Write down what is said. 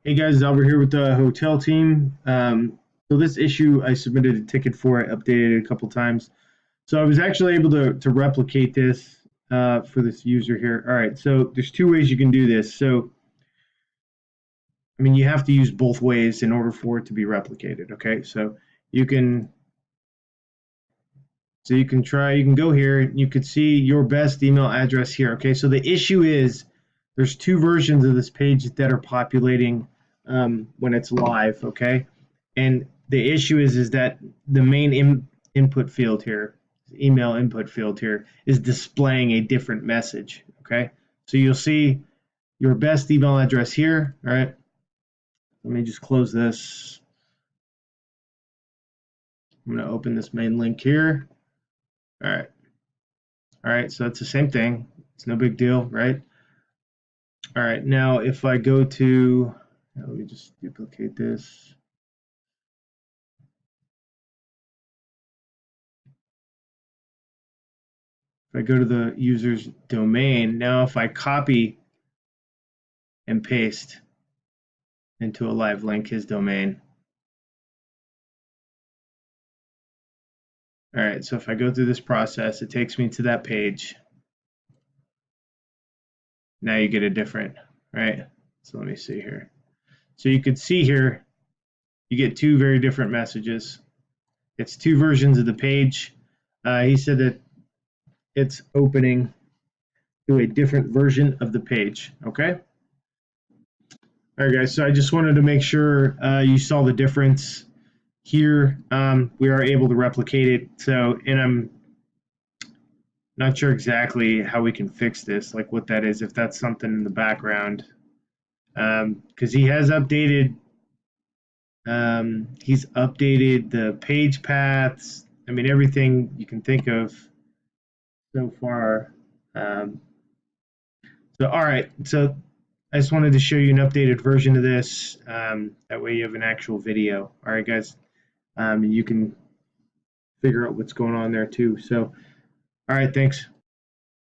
Hey guys, Albert here with the hotel team. So this issue, I submitted a ticket for it, updated it a couple times. So I was actually able to replicate this for this user here. All right, so there's two ways you can do this. So, I mean, you have to use both ways in order for it to be replicated, okay? So you can you can go here, you could see your best email address here, okay? So the issue is there's two versions of this page that are populating when it's live, okay? And the issue is that the main input field here, email input field here, is displaying a different message, okay? So you'll see your best email address here, all right? Let me just close this. I'm going to open this main link here. All right. All right, so it's the same thing. It's no big deal, right? All right, now if I go to, let me just duplicate this. If I go to the user's domain, now if I copy and paste into a live link his domain. All right, so if I go through this process, it takes me to that page. Now you get a different, right? So let me see here. So you can see here, you get two very different messages. It's two versions of the page. He said that it's opening to a different version of the page, okay? All right, guys, so I just wanted to make sure you saw the difference here. We are able to replicate it, so, and I'm not sure exactly how we can fix this, like what that is, if that's something in the background, because he has updated, the page paths. I mean, everything you can think of so far. So, all right, so I just wanted to show you an updated version of this. That way you have an actual video. All right, guys, you can figure out what's going on there too. So, all right, thanks.